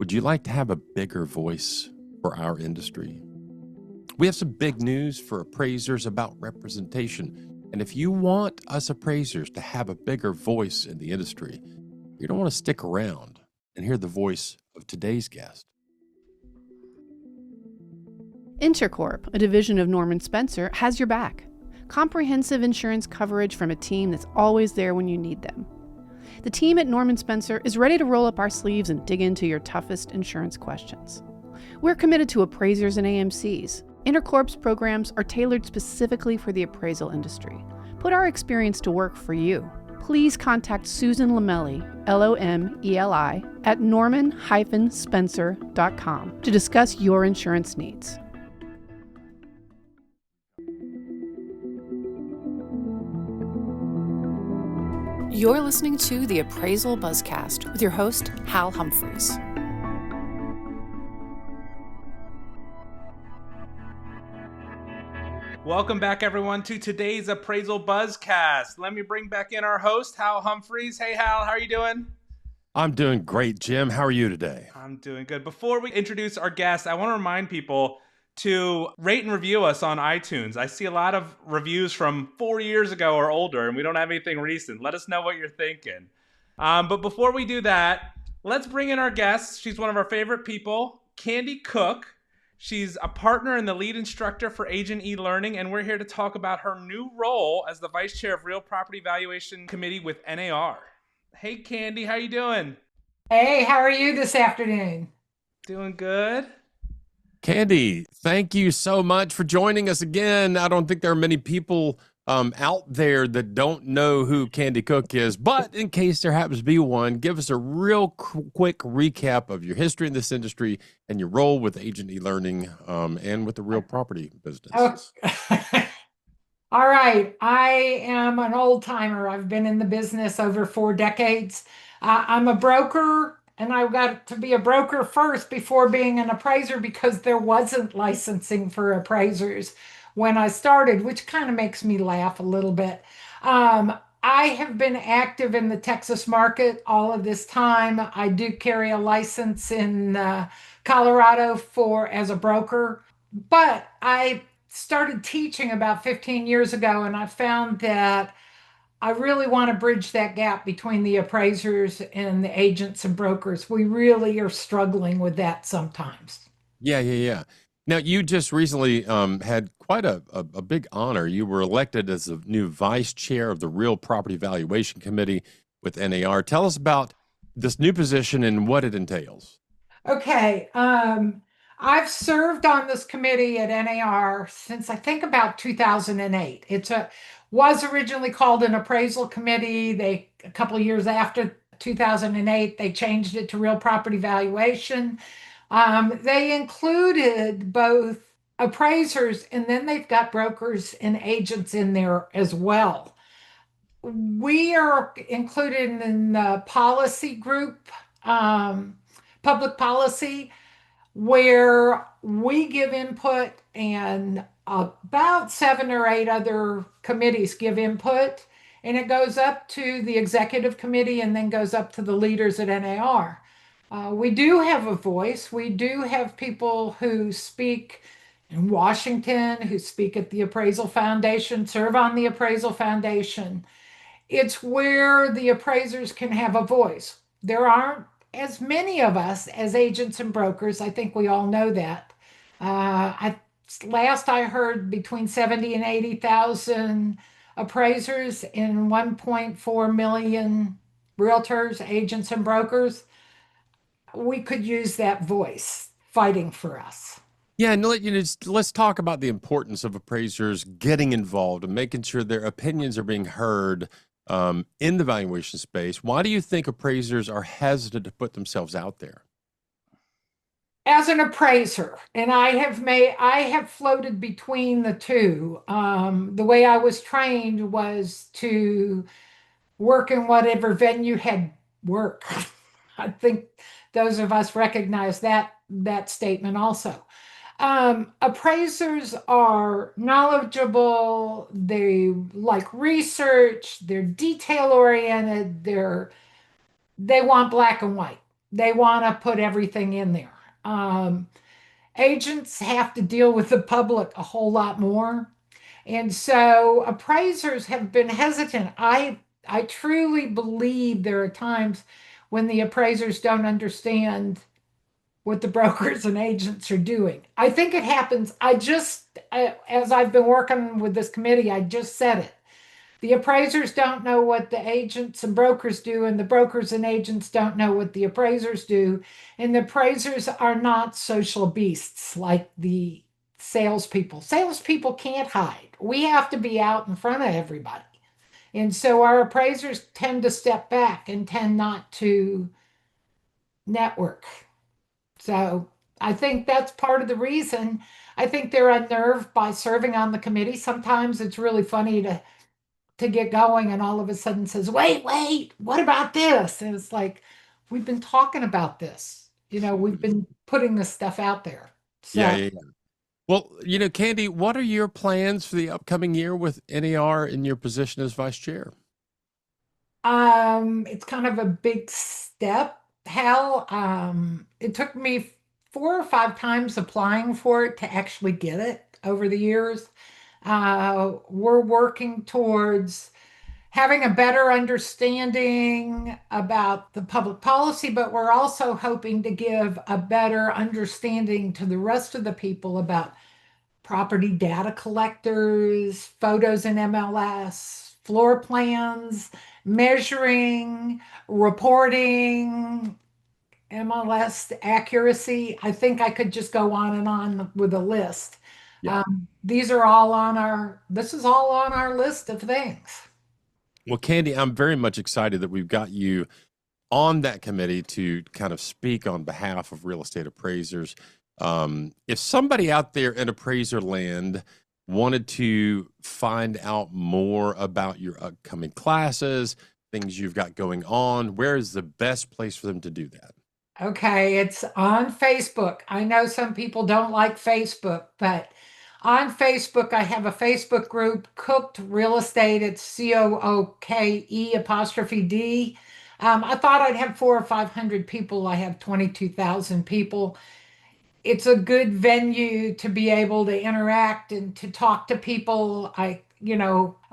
Would you like to have a bigger voice for our industry? We have some big news for appraisers about representation. And if you want us appraisers to have a bigger voice in the industry, you're going to want to stick around and hear the voice of today's guest. Intercorp, a division of Norman Spencer, has your back. Comprehensive insurance coverage from a team that's always there when you need them. The team at Norman Spencer is ready to roll up our sleeves and dig into your toughest insurance questions. We're committed to appraisers and AMCs. Intercorp's programs are tailored specifically for the appraisal industry. Put our experience to work for you. Please contact Susan Lomeli, Lomeli, at norman-spencer.com to discuss your insurance needs. You're listening to the Appraisal Buzzcast with your host, Hal Humphreys. Welcome back, everyone, to today's Appraisal Buzzcast. Let me bring back in our host, Hal Humphreys. Hey, Hal, how are you doing? I'm doing great, Jim. How are you today? I'm doing good. Before we introduce our guest, I want to remind people to rate and review us on iTunes. I see a lot of reviews from 4 years ago or older, and we don't have anything recent. Let us know what you're thinking. But before we do that, let's bring in our guest. She's one of our favorite people, Candy Cooke. She's a partner and the lead instructor for Agent e-Learning, and we're here to talk about her new role as the vice chair of Real Property Valuation Committee with NAR. Hey, Candy, how you doing? Hey, how are you this afternoon? Doing good. Candy, thank you so much for joining us again. I don't think there are many people out there that don't know who Candy Cooke is, but in case there happens to be one, give us a real quick recap of your history in this industry and your role with Agent e-Learning and with the real property business. Oh. All right. I am an old timer. I've been in the business over 4 decades. I'm a broker. And I got to be a broker first before being an appraiser because there wasn't licensing for appraisers when I started, which kind of makes me laugh a little bit. I have been active in the Texas market all of this time. I do carry a license in Colorado as a broker, but I started teaching about 15 years ago, and I found that I really want to bridge that gap between the appraisers and the agents and brokers. We really are struggling with that sometimes. Yeah. Now, you just recently had quite a big honor. You were elected as the new vice chair of the Real Property Valuation Committee with NAR. Tell us about this new position and what it entails. Okay. I've served on this committee at NAR since I think about 2008. Was originally called an appraisal committee. A couple of years after 2008, they changed it to Real Property Valuation. They included both appraisers, and then they've got brokers and agents in there as well. We are included in the policy group, public policy, where we give input and about 7 or 8 other committees give input, and it goes up to the executive committee and then goes up to the leaders at NAR. We do have a voice. We do have people who speak in Washington, who speak at the Appraisal Foundation, serve on the Appraisal Foundation. It's where the appraisers can have a voice. There aren't as many of us as agents and brokers. I think we all know that. Last I heard, between 70 and 80,000 appraisers and 1.4 million realtors, agents, and brokers. We could use that voice fighting for us. Yeah, and let's talk about the importance of appraisers getting involved and making sure their opinions are being heard in the valuation space. Why do you think appraisers are hesitant to put themselves out there? As an appraiser, and I have floated between the two. The way I was trained was to work in whatever venue had work. I think those of us recognize that statement also. Appraisers are knowledgeable, they like research, they're detail oriented, they want black and white. they want to put everything in there. Um, Agents have to deal with the public a whole lot more. And so appraisers have been hesitant. I truly believe there are times when the appraisers don't understand what the brokers and agents are doing. I think it happens. As I've been working with this committee, I just said it. The appraisers don't know what the agents and brokers do, and the brokers and agents don't know what the appraisers do. And the appraisers are not social beasts like the salespeople. Salespeople can't hide. We have to be out in front of everybody. And so our appraisers tend to step back and tend not to network. So I think that's part of the reason. I think they're unnerved by serving on the committee. Sometimes it's really funny to get going and all of a sudden says, wait, what about this? And it's like, we've been talking about this. We've been putting this stuff out there. Yeah, So yeah, yeah. Well, Candy, what are your plans for the upcoming year with NAR in your position as vice chair? it's kind of a big step, Hal. It took me 4 or 5 times applying for it to actually get it over the years. We're working towards having a better understanding about the public policy, but we're also hoping to give a better understanding to the rest of the people about property data collectors, photos in MLS, floor plans, measuring, reporting, MLS accuracy. I think I could just go on and on with a list. Yeah. This is all on our list of things. Well, Candy, I'm very much excited that we've got you on that committee to kind of speak on behalf of real estate appraisers. If somebody out there in appraiser land wanted to find out more about your upcoming classes, things you've got going on, where is the best place for them to do that? Okay, it's on Facebook. I know some people don't like Facebook, but on Facebook, I have a Facebook group, Cooked Real Estate. It's COOKE''D. I thought I'd have 400 or 500 people. I have 22,000 people. It's a good venue to be able to interact and to talk to people.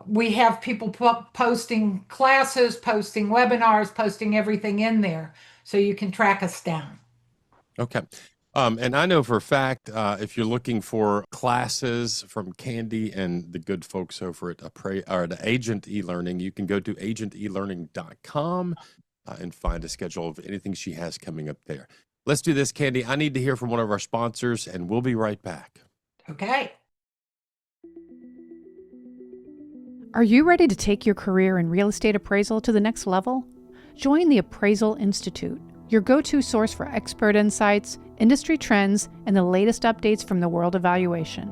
We have people posting classes, posting webinars, posting everything in there so you can track us down. Okay. And I know for a fact, if you're looking for classes from Candy and the good folks over at the Agent eLearning, you can go to agentelearning.com and find a schedule of anything she has coming up there. Let's do this, Candy. I need to hear from one of our sponsors, and we'll be right back. Okay. Are you ready to take your career in real estate appraisal to the next level? Join the Appraisal Institute, your go-to source for expert insights, industry trends, and the latest updates from the world of valuation.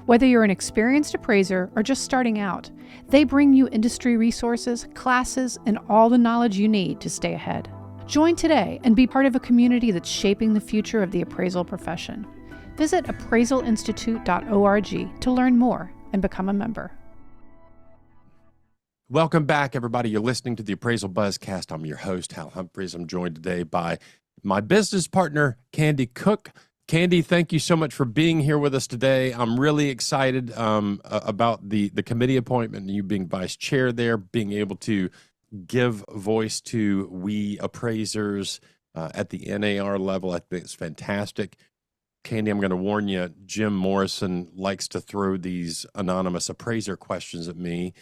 Whether you're an experienced appraiser or just starting out, they bring you industry resources, classes, and all the knowledge you need to stay ahead. Join today and be part of a community that's shaping the future of the appraisal profession. Visit appraisalinstitute.org to learn more and become a member. Welcome back, everybody. You're listening to the Appraisal Buzzcast. I'm your host, Hal Humphreys. I'm joined today by my business partner, Candy Cooke. Candy, thank you so much for being here with us today. I'm really excited about the committee appointment and you being vice chair there, being able to give voice to we appraisers at the NAR level. I think it's fantastic. Candy, I'm going to warn you, Jim Morrison likes to throw these anonymous appraiser questions at me.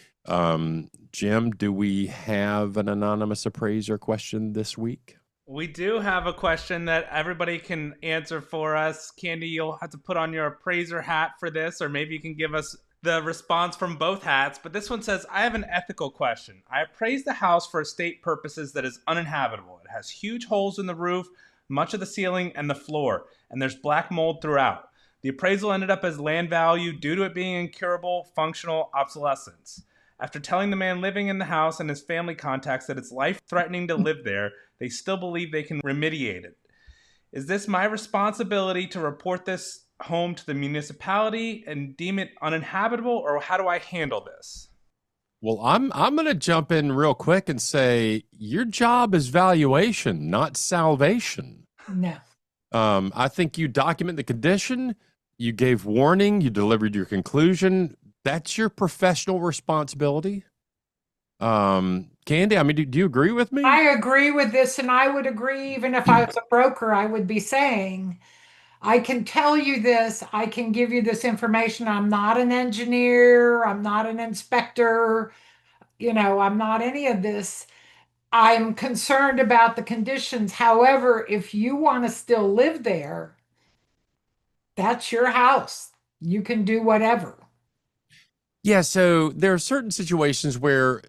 Jim, do we have an anonymous appraiser question this week? We do have a question that everybody can answer for us. Candy, you'll have to put on your appraiser hat for this, or maybe you can give us the response from both hats. But this one says, I have an ethical question. I appraised the house for estate purposes that is uninhabitable. It has huge holes in the roof, much of the ceiling, and the floor, and there's black mold throughout. The appraisal ended up as land value due to it being incurable functional obsolescence. After telling the man living in the house and his family contacts that it's life-threatening to live there, they still believe they can remediate it. Is this my responsibility to report this home to the municipality and deem it uninhabitable, or how do I handle this? Well, I'm going to jump in real quick and say your job is valuation, not salvation. No. I think you document the condition, you gave warning, you delivered your conclusion. That's your professional responsibility. Candy, I mean, do you agree with me? I agree with this, and I would agree even if I was a broker, I would be saying, I can tell you this, I can give you this information. I'm not an engineer, I'm not an inspector, I'm not any of this. I'm concerned about the conditions. However, if you want to still live there, that's your house. You can do whatever. Yeah, so there are certain situations where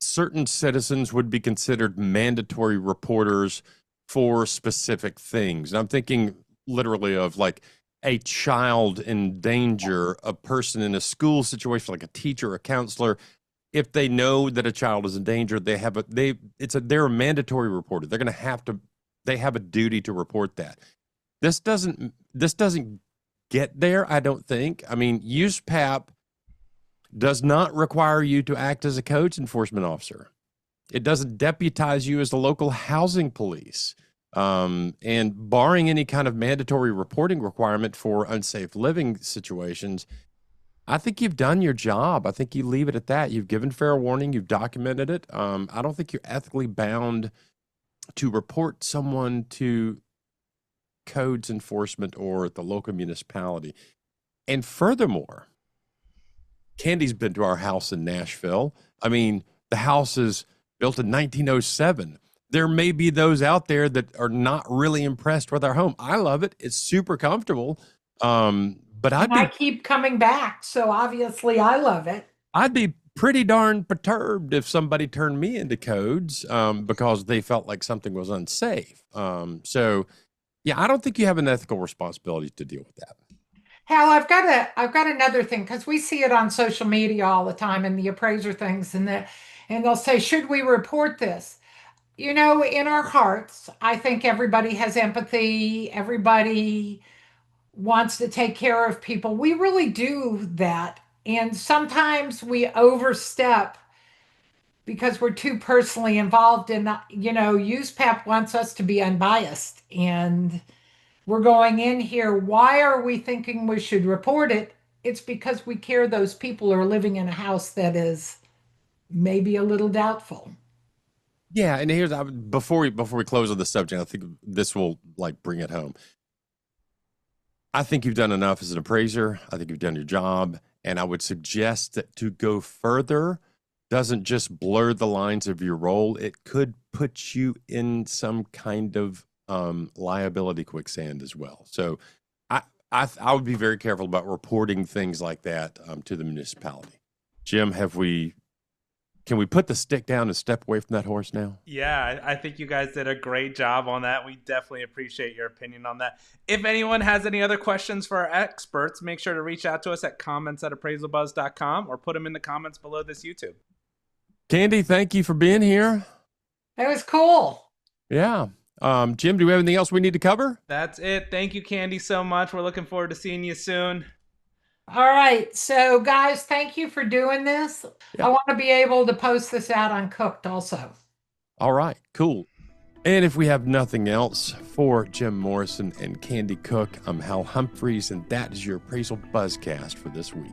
certain citizens would be considered mandatory reporters for specific things. And I'm thinking literally of like a child in danger, a person in a school situation, like a teacher, a counselor. If they know that a child is in danger, they're a mandatory reporter. They're going to they have a duty to report that. This doesn't get there, I don't think. I mean, USPAP does not require you to act as a codes enforcement officer. It doesn't deputize you as the local housing police. And barring any kind of mandatory reporting requirement for unsafe living situations, I think you've done your job. I think you leave it at that. You've given fair warning. You've documented it. I don't think you're ethically bound to report someone to codes enforcement or the local municipality. And furthermore, Candy's been to our house in Nashville. I mean, the house is built in 1907. There may be those out there that are not really impressed with our home. I love it. It's super comfortable. But I keep coming back, so obviously I love it. I'd be pretty darn perturbed if somebody turned me into codes because they felt like something was unsafe. So, yeah, I don't think you have an ethical responsibility to deal with that. Hal, I've got another thing because we see it on social media all the time in the appraiser things, and they'll say, "Should we report this?" In our hearts, I think everybody has empathy. Everybody wants to take care of people. We really do that, and sometimes we overstep because we're too personally involved. In USPAP wants us to be unbiased, and we're going in here. Why are we thinking we should report it? It's because we care those people are living in a house that is maybe a little doubtful. Yeah, and here's before we close on the subject, I think this will like bring it home. I think you've done enough as an appraiser. I think you've done your job, and I would suggest that to go further doesn't just blur the lines of your role. It could put you in some kind of liability quicksand as well. So I would be very careful about reporting things like that to the municipality. Jim, can we put the stick down and step away from that horse now? Yeah, I think you guys did a great job on that. We definitely appreciate your opinion on that. If anyone has any other questions for our experts, make sure to reach out to us at comments@appraisalbuzz.com or put them in the comments below this YouTube. Candy, thank you for being here. It was cool. Yeah. Jim, do we have anything else we need to cover? That's it. Thank you, Candy, so much. We're looking forward to seeing you soon. All right. So, guys, thank you for doing this. Yeah. I want to be able to post this out on Cooked also. All right, cool. And if we have nothing else, for Jim Morrison and Candy Cooke, I'm Hal Humphreys, and that is your Appraisal Buzzcast for this week.